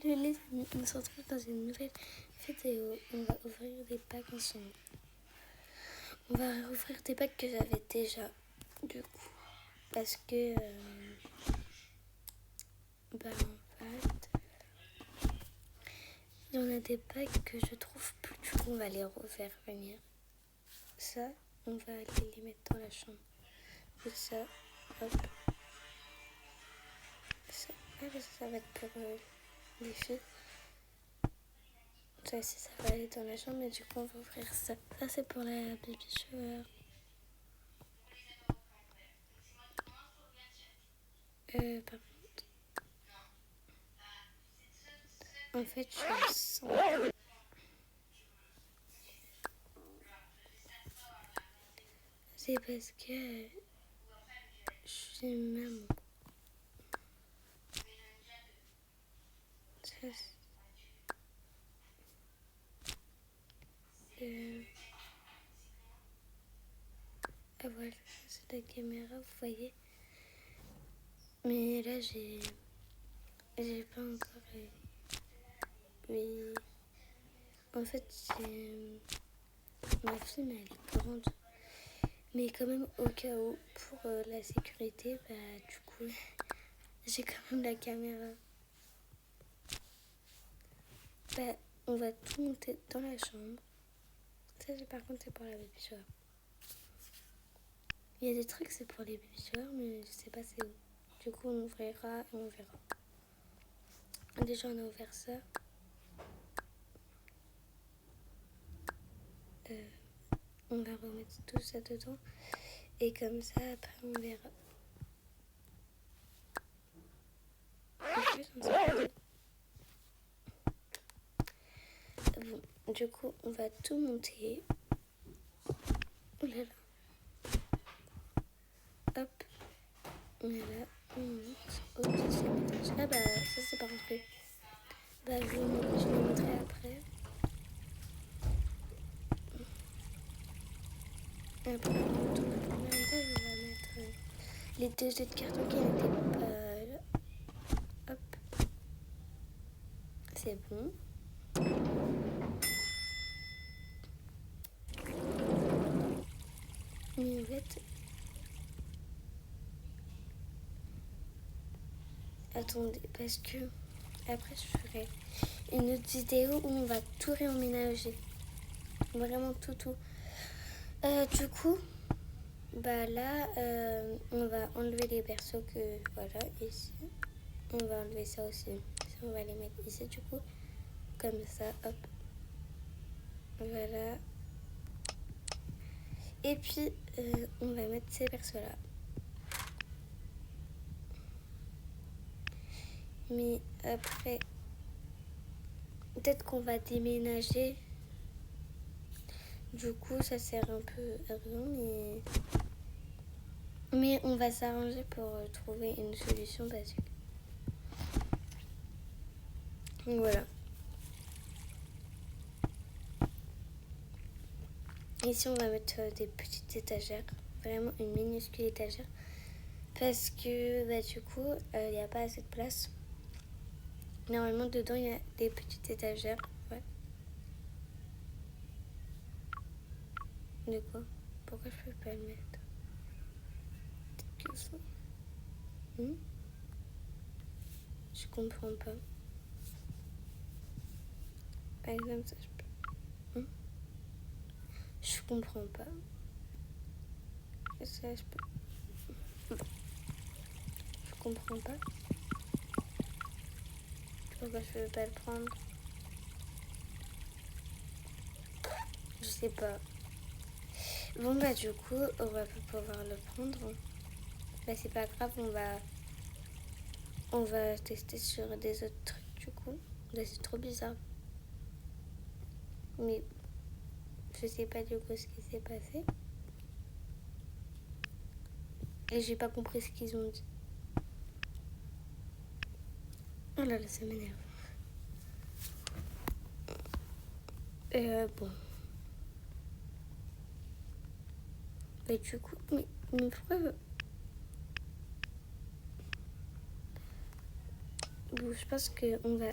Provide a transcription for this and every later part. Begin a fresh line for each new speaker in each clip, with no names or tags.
Les amis, on se retrouve dans une nouvelle vidéo. On va ouvrir des packs ensemble. On va ouvrir des packs que j'avais déjà, du coup. Parce que, en fait, il y en a des packs que je trouve plus. Du coup, on va les refaire venir. Ça, on va aller les mettre dans la chambre. Et ça, hop. Ça, ça va être pour les filles. Ça aussi, ça va aller dans la chambre, mais du coup, on va ouvrir ça. Ça, c'est pour la baby shower. Par contre, en fait, je sens. C'est parce que je suis maman. Ça, ah voilà, c'est la caméra, vous voyez. Mais là, j'ai pas encore. Mais en fait, ma fille, mais elle est grande. Mais quand même, au cas où, pour la sécurité, bah du coup, j'ai quand même la caméra. Bah, on va tout monter dans la chambre. Ça, par contre, c'est pour la baby shower. Il y a des trucs, c'est pour les baby showers, mais je sais pas c'est où. Du coup, on ouvrira et on verra. Déjà, on a ouvert ça. On va remettre tout ça dedans. Et comme ça, après, on verra. En plus, on sait pas. Bon, du coup, on va tout monter. Oh là là. Hop. Voilà. On monte au deuxième étage. Ah bah, ça, c'est pas rentré. Bah, je vais vous montrer après. Après, on retourne au premier étage. On va mettre les deux jets de carton qui n'étaient pas là. Hop. C'est bon. Mais en fait, attendez, parce que après je ferai une autre vidéo où on va tout réemménager. Vraiment tout. Du coup, bah là, on va enlever les berceaux que, voilà, ici. On va enlever ça aussi. Ça, on va les mettre ici, du coup. Comme ça, hop. Voilà. Et puis, on va mettre ces berceaux-là. Mais après, peut-être qu'on va déménager. Du coup, ça sert un peu à rien, mais on va s'arranger pour trouver une solution basique. Donc voilà. Ici, on va mettre des petites étagères. Vraiment une minuscule étagère. Parce que, bah, du coup, il n'y a pas assez de place. Normalement, dedans, il y a des petites étagères. Ouais. De quoi? Pourquoi je peux pas le mettre? Peut-être que ça. Je comprends pas. Par exemple, ça, je peux. Je comprends pas. Ça, je peux. Je comprends pas. Pourquoi je peux pas le prendre? Je sais pas. Bon bah du coup, on va pas pouvoir le prendre. Bah c'est pas grave, on va tester sur des autres trucs du coup. Là c'est trop bizarre. Mais je sais pas du coup ce qui s'est passé. Et j'ai pas compris ce qu'ils ont dit. Oh là là, ça m'énerve. Bon. Bah du coup, mais pourquoi... Bon, je pense qu'on va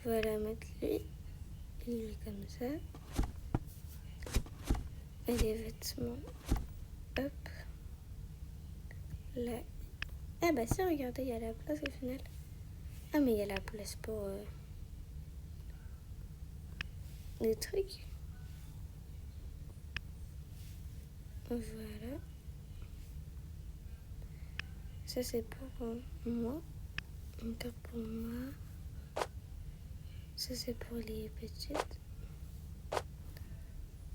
Voilà, mettre lui comme ça. Et les vêtements, hop, là. Ah bah si, regardez, il y a la place au final. Ah mais il y a la place pour des trucs. Voilà. Ça c'est pour moi. Encore pour moi. Ça c'est pour les petites.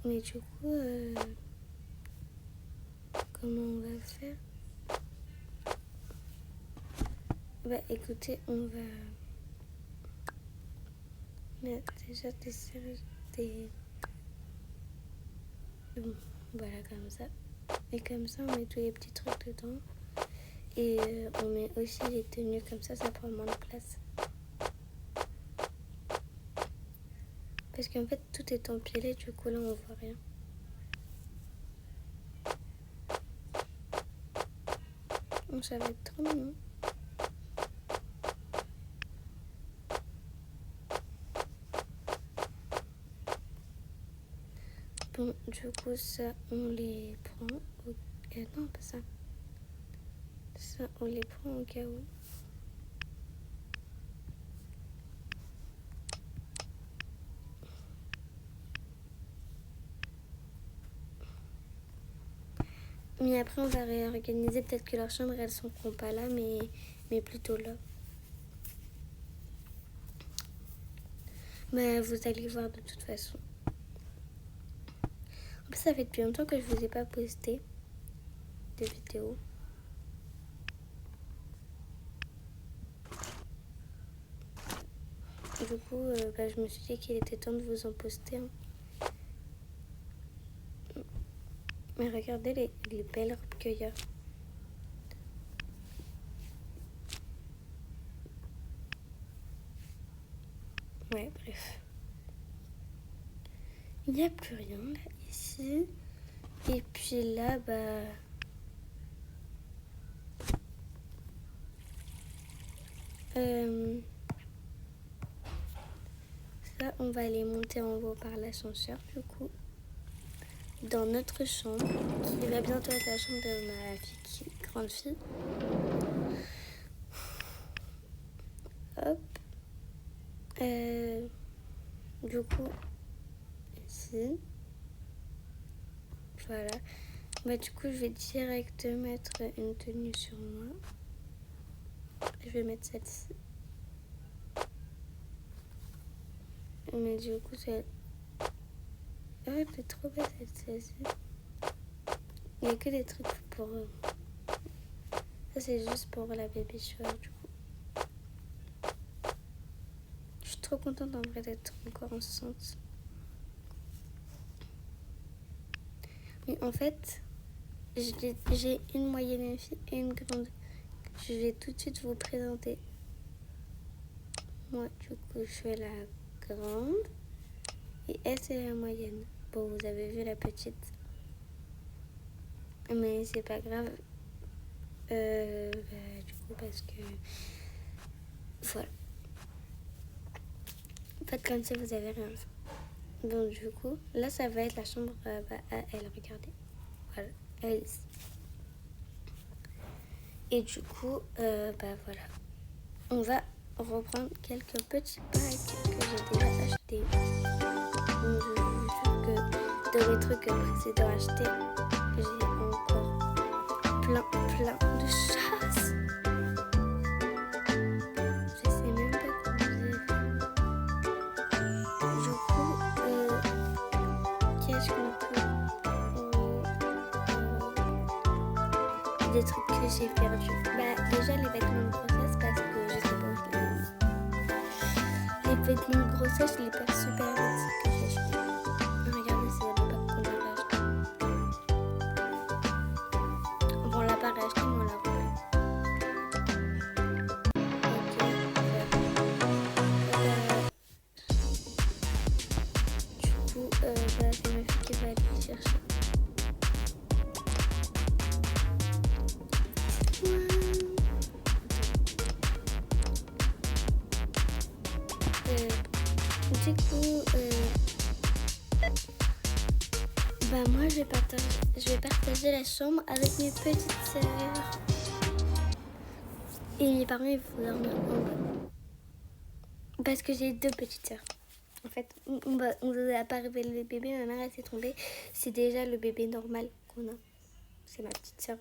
Mais du coup, comment on va faire? Bah écoutez, on va mettre déjà des séries, bon, voilà comme ça. Et comme ça, on met tous les petits trucs dedans. Et on met aussi les tenues, comme ça prend moins de place. Parce qu'en fait, tout est empilé, du coup là, on voit rien. Donc, ça va être trop mignon. Bon, du coup, ça, on les prend au... non, pas ça. Ça, on les prend au cas où. Mais après, on va réorganiser. Peut-être que leurs chambres, elles ne seront pas là, mais plutôt là. Mais vous allez voir de toute façon. En plus, ça fait depuis longtemps que je ne vous ai pas posté de vidéos. Du coup, je me suis dit qu'il était temps de vous en poster. Mais regardez les belles robes qu'il y a. Ouais, bref. Il n'y a plus rien là, ici. Et puis là, ça, on va aller monter en haut par l'ascenseur, du coup. Dans notre chambre, qui va bientôt être la chambre de ma fille, grande fille. Hop. Du coup, ici. Voilà. Du coup, je vais direct mettre une tenue sur moi. Je vais mettre celle-ci. Mais du coup, c'est... Oh, elle est trop belle celle-ci. Il n'y a que des trucs pour... Ça, c'est juste pour la baby shower, du coup. Je suis trop contente en vrai d'être encore enceinte. Mais en fait, j'ai une moyenne fille et une grande. Je vais tout de suite vous présenter. Moi, du coup, je suis la grande. Et elle, c'est la moyenne. Bon, vous avez vu la petite. Mais c'est pas grave. Du coup, parce que... Voilà. Faites comme si vous avez rien fait. Donc, du coup, là, ça va être la chambre à elle. Regardez. Voilà. Elle ici. Et du coup, voilà. On va reprendre quelques petits packs que j'ai déjà achetés. Donc, je vous jure que dans les trucs précédents achetés, j'ai encore plein de choses. Je sais même pas comment j'ai fait. Du coup, qu'est-ce qu'on peut... des trucs que j'ai perdus. Déjà les vêtements de grossesse parce que je sais pas où je les... Les vêtements de grossesse, je les perds super vite que j'ai acheté. Regardez, c'est même pas qu'on l'a acheté. Bon, on l'a pas racheté, mais on l'a repris. Du coup, c'est ma fille qui va aller chercher. du coup, moi je vais partager la chambre avec mes petites sœurs. Et mes parents, ils vont dormir en bas. Parce que j'ai 2 petites sœurs. En fait, on n'a pas révélé le bébé, ma mère elle s'est trompée. C'est déjà le bébé normal qu'on a. C'est ma petite sœur.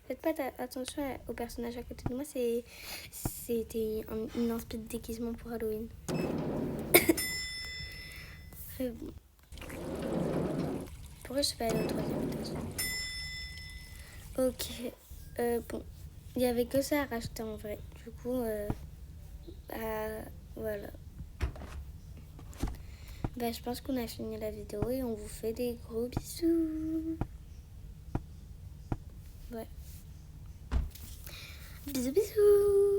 Faites pas attention au personnage à côté de moi, c'était une espèce de déguisement pour Halloween. Bon. Pourquoi je suis pas allée au 3e étage? Ok. Bon. Il y avait que ça à racheter en vrai. Du coup, voilà. Je pense qu'on a fini la vidéo et on vous fait des gros bisous. Ouais. Bisous bisous.